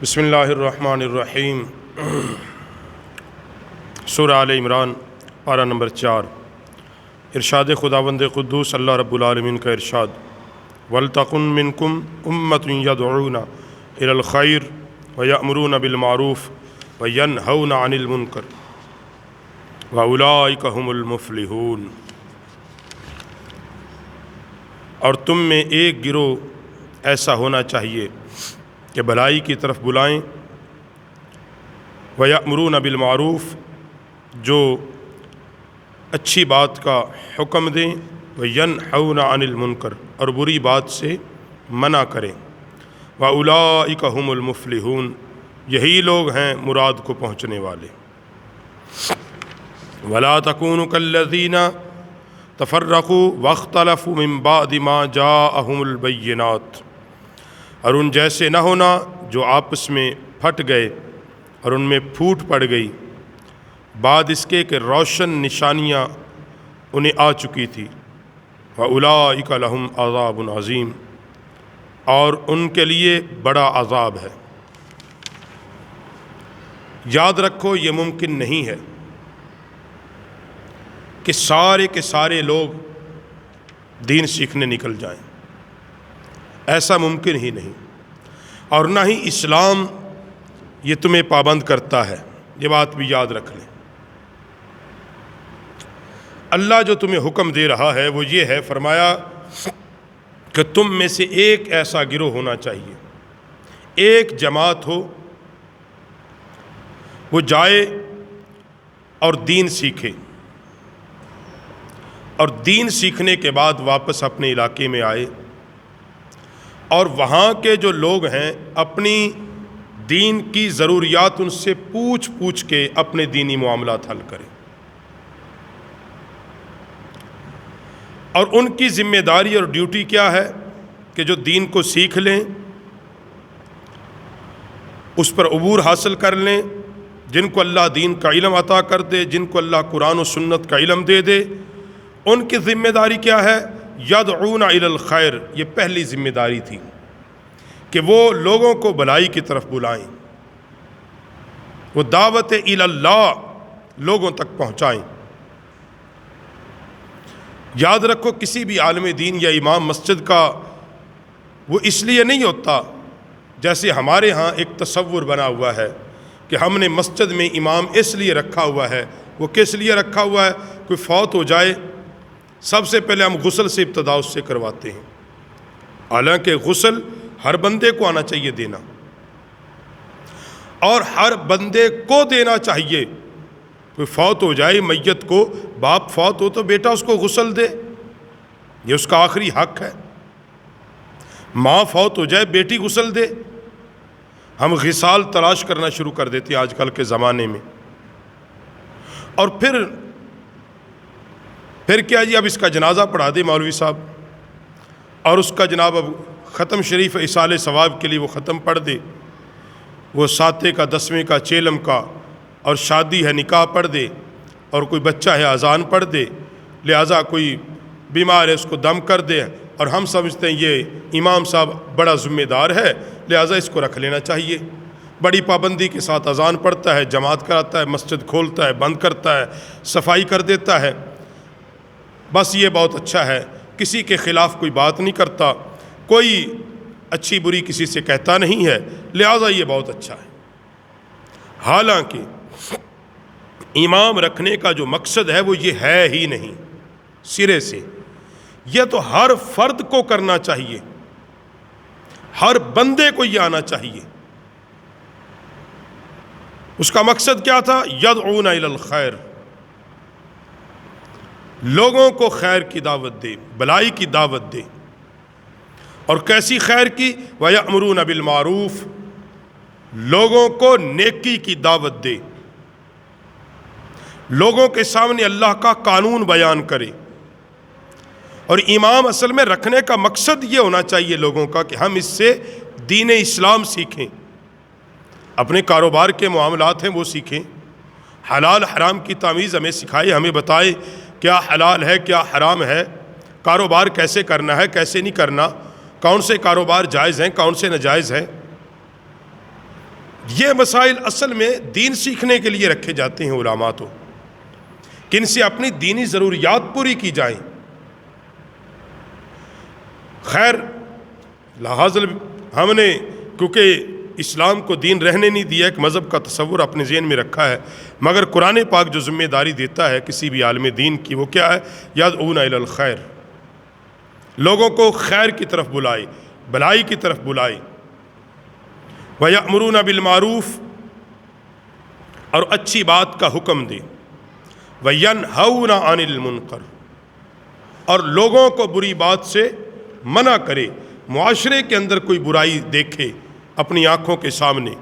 بسم اللہ الرحمن الرحیم۔ سورہ آل عمران پارہ نمبر 4۔ ارشاد خداوند قدوس اللہ رب العالمین کا ارشاد، وَلْتَكُن مِّنكُمْ أُمَّةٌ يَدْعُونَ إِلَى الْخَيْرِ وَيَأْمُرُونَ بِالْمَعْرُوفِ وَيَنْهَوْنَ عَنِ الْمُنكَرِ وَأُولَٰئِكَ هُمُ الْمُفْلِحُونَ۔ اور تم میں ایک گروہ ایسا ہونا چاہیے کہ بھلائی کی طرف بلائیں، وَيَأْمُرُونَ بِالْمَعْرُوفِ جو اچھی بات کا حکم دیں، وَيَنْهَوْنَ عَنِ الْمُنكَرِ اور بری بات سے منع کریں، وَأُولَٰئِكَ هُمُ الْمُفْلِحُونَ یہی لوگ ہیں مراد کو پہنچنے والے۔ وَلَا تَكُونُوا كَالَّذِينَ تَفَرَّقُوا وَاخْتَلَفُوا مِن بَعْدِ مَا جَاءَهُمُ الْبَيِّنَاتُ اور ان جیسے نہ ہونا جو آپس میں پھٹ گئے اور ان میں پھوٹ پڑ گئی بعد اس کے کہ روشن نشانیاں انہیں آ چکی تھی۔ وَأُولَٰئِكَ لَهُمْ عَذَابٌ عَظِيمٌ اور ان کے لیے بڑا عذاب ہے۔ یاد رکھو یہ ممکن نہیں ہے کہ سارے کے سارے لوگ دین سیکھنے نکل جائیں، ایسا ممکن ہی نہیں، اور نہ ہی اسلام یہ تمہیں پابند کرتا ہے، یہ بات بھی یاد رکھ لیں۔ اللہ جو تمہیں حکم دے رہا ہے وہ یہ ہے، فرمایا کہ تم میں سے ایک ایسا گروہ ہونا چاہیے، ایک جماعت ہو، وہ جائے اور دین سیکھے، اور دین سیکھنے کے بعد واپس اپنے علاقے میں آئے، اور وہاں کے جو لوگ ہیں اپنی دین کی ضروریات ان سے پوچھ پوچھ کے اپنے دینی معاملات حل کریں، اور ان کی ذمہ داری اور ڈیوٹی کیا ہے کہ جو دین کو سیکھ لیں، اس پر عبور حاصل کر لیں، جن کو اللہ دین کا علم عطا کر دے، جن کو اللہ قرآن و سنت کا علم دے دے، ان کی ذمہ داری کیا ہے؟ یدعون الی الخیر، یہ پہلی ذمہ داری تھی کہ وہ لوگوں کو بھلائی کی طرف بلائیں، وہ دعوت الی اللہ لوگوں تک پہنچائیں۔ یاد رکھو کسی بھی عالم دین یا امام مسجد کا وہ اس لیے نہیں ہوتا جیسے ہمارے ہاں ایک تصور بنا ہوا ہے کہ ہم نے مسجد میں امام اس لیے رکھا ہوا ہے، وہ کس لیے رکھا ہوا ہے؟ کوئی فوت ہو جائے سب سے پہلے ہم غسل سے ابتدا اس سے کرواتے ہیں، حالانکہ غسل ہر بندے کو آنا چاہیے دینا، اور ہر بندے کو دینا چاہیے۔ کوئی فوت ہو جائے میت کو، باپ فوت ہو تو بیٹا اس کو غسل دے، یہ اس کا آخری حق ہے۔ ماں فوت ہو جائے بیٹی غسل دے۔ ہم غسال تلاش کرنا شروع کر دیتے ہیں آج کل کے زمانے میں، اور پھر کیا جی اب اس کا جنازہ پڑھا دے مولوی صاحب، اور اس کا جناب اب ختم شریف ایصال ثواب کے لیے وہ ختم پڑھ دے، وہ 7 کا 10ویں کا چیلم کا، اور شادی ہے نکاح پڑھ دے، اور کوئی بچہ ہے اذان پڑھ دے، لہٰذا کوئی بیمار ہے اس کو دم کر دے، اور ہم سمجھتے ہیں یہ امام صاحب بڑا ذمہ دار ہے لہٰذا اس کو رکھ لینا چاہیے، بڑی پابندی کے ساتھ اذان پڑھتا ہے، جماعت کراتا ہے، مسجد کھولتا ہے، بند کرتا ہے، صفائی کر دیتا ہے، بس یہ بہت اچھا ہے، کسی کے خلاف کوئی بات نہیں کرتا، کوئی اچھی بری کسی سے کہتا نہیں ہے، لہٰذا یہ بہت اچھا ہے۔ حالانکہ امام رکھنے کا جو مقصد ہے وہ یہ ہے ہی نہیں سرے سے، یہ تو ہر فرد کو کرنا چاہیے، ہر بندے کو یہ آنا چاہیے۔ اس کا مقصد کیا تھا؟ یدعون الی الخیر، لوگوں کو خیر کی دعوت دے، بھلائی کی دعوت دے، اور کیسی خیر کی؟ وَيَأْمُرُونَ بِالْمَعْرُوفِ لوگوں کو نیکی کی دعوت دے، لوگوں کے سامنے اللہ کا قانون بیان کرے۔ اور امام اصل میں رکھنے کا مقصد یہ ہونا چاہیے لوگوں کا کہ ہم اس سے دین اسلام سیکھیں، اپنے کاروبار کے معاملات ہیں وہ سیکھیں، حلال حرام کی تمیز ہمیں سکھائے، ہمیں بتائے کیا حلال ہے کیا حرام ہے، کاروبار کیسے کرنا ہے کیسے نہیں کرنا، کون سے کاروبار جائز ہیں کون سے ناجائز ہیں۔ یہ مسائل اصل میں دین سیکھنے کے لیے رکھے جاتے ہیں علماء تو، کہ ان سے اپنی دینی ضروریات پوری کی جائیں۔ خیر لحاظ ہم نے کیونکہ اسلام کو دین رہنے نہیں دیا، ایک مذہب کا تصور اپنے ذہن میں رکھا ہے، مگر قرآن پاک جو ذمہ داری دیتا ہے کسی بھی عالم دین کی، وہ کیا ہے؟ یدعون الی الخیر، لوگوں کو خیر کی طرف بلائے، بھلائی کی طرف بلائے، وَيَأْمُرُونَ بِالْمَعْرُوفِ، اور اچھی بات کا حکم دے، وَيَنْهَوْنَ عَنِ الْمُنْكَرِ، اور لوگوں کو بری بات سے منع کرے۔ معاشرے کے اندر کوئی برائی دیکھے اپنی آنکھوں کے سامنے،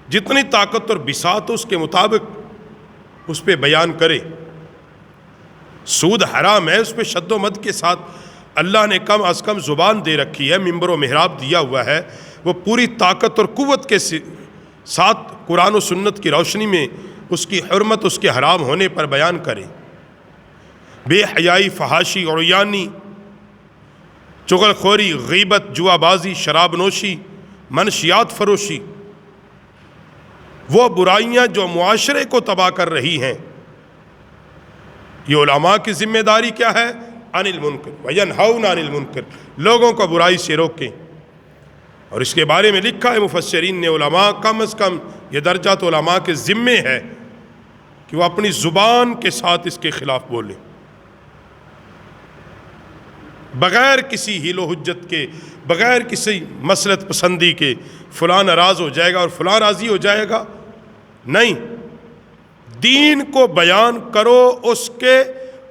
جتنی طاقت اور بساط اس کے مطابق اس پہ بیان کرے۔ سود حرام ہے، اس پہ شد و مد کے ساتھ اللہ نے کم از کم زبان دے رکھی ہے، منبر و محراب دیا ہوا ہے، وہ پوری طاقت اور قوت کے ساتھ قرآن و سنت کی روشنی میں اس کی حرمت، اس کے حرام ہونے پر بیان کرے۔ بے حیائی، فحاشی، عریانی، چغل خوری، غیبت، جوا بازی، شراب نوشی، منشیات فروشی، وہ برائیاں جو معاشرے کو تباہ کر رہی ہیں، یہ علماء کی ذمہ داری کیا ہے؟ عن المنکر وینہون عن المنکر، لوگوں کو برائی سے روکیں۔ اور اس کے بارے میں لکھا ہے مفسرین نے، علماء کم از کم یہ درجہ تو علماء کے ذمے ہے کہ وہ اپنی زبان کے ساتھ اس کے خلاف بولیں، بغیر کسی حیل و حجت کے، بغیر کسی مسلط پسندی کے، فلاں ناراض ہو جائے گا اور فلاں راضی ہو جائے گا، نہیں، دین کو بیان کرو اس کے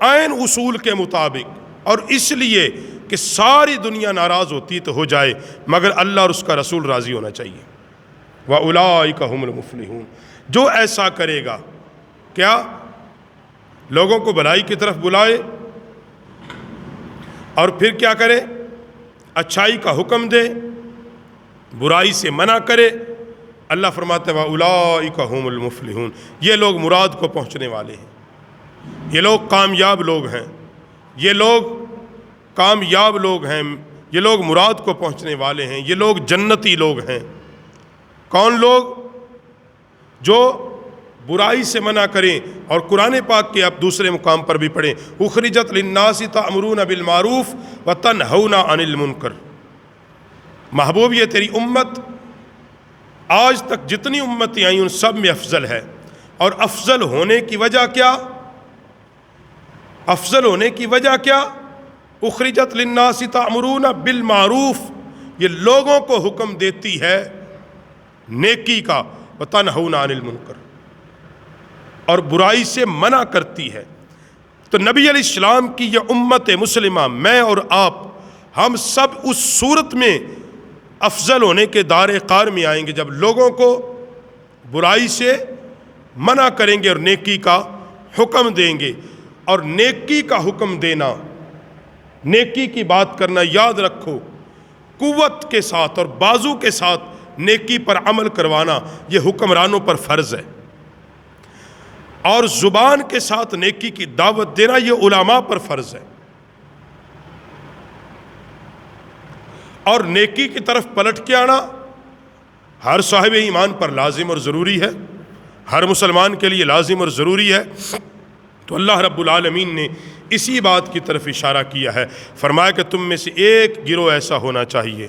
عین اصول کے مطابق، اور اس لیے کہ ساری دنیا ناراض ہوتی تو ہو جائے، مگر اللہ اور اس کا رسول راضی ہونا چاہیے۔ وَأُولَٰئِکَ هُمُ الْمُفْلِحُونَ، جو ایسا کرے گا، کیا؟ لوگوں کو بھلائی کی طرف بلائے اور پھر کیا کرے؟ اچھائی کا حکم دے، برائی سے منع کرے۔ اللہ فرماتے ہیں وَأُولَٰئِکَ هُمُ الْمُفْلِحُونَ، یہ لوگ مراد کو پہنچنے والے ہیں، یہ لوگ کامیاب لوگ ہیں، یہ لوگ کامیاب لوگ ہیں، یہ لوگ مراد کو پہنچنے والے ہیں، یہ لوگ جنتی لوگ ہیں۔ کون لوگ؟ جو برائی سے منع کریں، اور قرآن پاک کے اب دوسرے مقام پر بھی پڑھیں، اخرجت للناس تأمرون بالمعروف وتنہون عن المنکر۔ محبوب یہ تیری امت آج تک جتنی امتیں آئیں ان سب میں افضل ہے، اور افضل ہونے کی وجہ کیا؟ افضل ہونے کی وجہ کیا؟ اخرجت للناس تأمرون بالمعروف، یہ لوگوں کو حکم دیتی ہے نیکی کا، وتنہون عن المنکر، اور برائی سے منع کرتی ہے۔ تو نبی علیہ السلام کی یہ امت مسلمہ، میں اور آپ، ہم سب اس صورت میں افضل ہونے کے دار قار میں آئیں گے جب لوگوں کو برائی سے منع کریں گے اور نیکی کا حکم دیں گے۔ اور نیکی کا حکم دینا، نیکی کی بات کرنا، یاد رکھو، قوت کے ساتھ اور بازو کے ساتھ نیکی پر عمل کروانا یہ حکمرانوں پر فرض ہے، اور زبان کے ساتھ نیکی کی دعوت دینا یہ علماء پر فرض ہے، اور نیکی کی طرف پلٹ کے آنا ہر صاحب ایمان پر لازم اور ضروری ہے، ہر مسلمان کے لیے لازم اور ضروری ہے۔ تو اللہ رب العالمین نے اسی بات کی طرف اشارہ کیا ہے، فرمایا کہ تم میں سے ایک گروہ ایسا ہونا چاہیے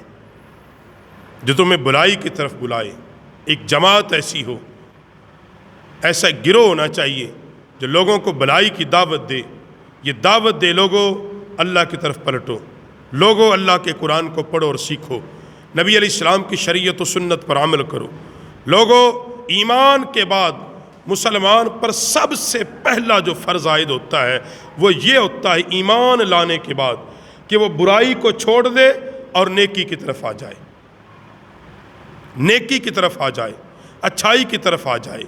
جو تمہیں بلائی کی طرف بلائے، ایک جماعت ایسی ہو، ایسا گروہ ہونا چاہیے جو لوگوں کو بلائی کی دعوت دے۔ یہ دعوت دے، لوگوں اللہ کی طرف پلٹو، لوگوں اللہ کے قرآن کو پڑھو اور سیکھو، نبی علیہ السلام کی شریعت و سنت پر عمل کرو۔ لوگوں ایمان کے بعد مسلمان پر سب سے پہلا جو فرض عائد ہوتا ہے وہ یہ ہوتا ہے ایمان لانے کے بعد کہ وہ برائی کو چھوڑ دے اور نیکی کی طرف آ جائے، نیکی کی طرف آ جائے، اچھائی کی طرف آ جائے،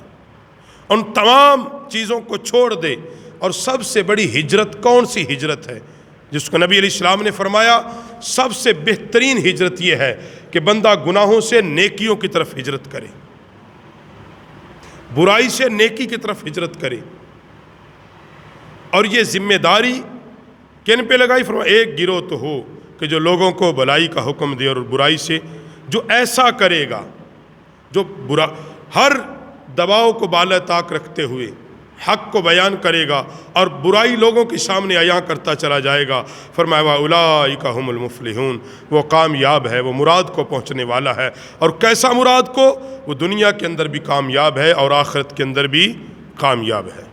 ان تمام چیزوں کو چھوڑ دے۔ اور سب سے بڑی ہجرت کون سی ہجرت ہے؟ جس کو نبی علیہ السلام نے فرمایا سب سے بہترین ہجرت یہ ہے کہ بندہ گناہوں سے نیکیوں کی طرف ہجرت کرے، برائی سے نیکی کی طرف ہجرت کرے۔ اور یہ ذمہ داری کن پہ لگائی؟ فرمایا ایک گروہ تو ہو کہ جو لوگوں کو بھلائی کا حکم دے اور برائی سے، جو ایسا کرے گا جو برا ہر دباؤ کو بالا طاق رکھتے ہوئے حق کو بیان کرے گا اور برائی لوگوں کے سامنے عیاں کرتا چلا جائے گا. فرمایا وَأُولَٰئِکَ هُمُ الْمُفْلِحُونَ، وہ کامیاب ہے، وہ مراد کو پہنچنے والا ہے. اور کیسا مراد کو؟ وہ دنیا کے اندر بھی کامیاب ہے اور آخرت کے اندر بھی کامیاب ہے.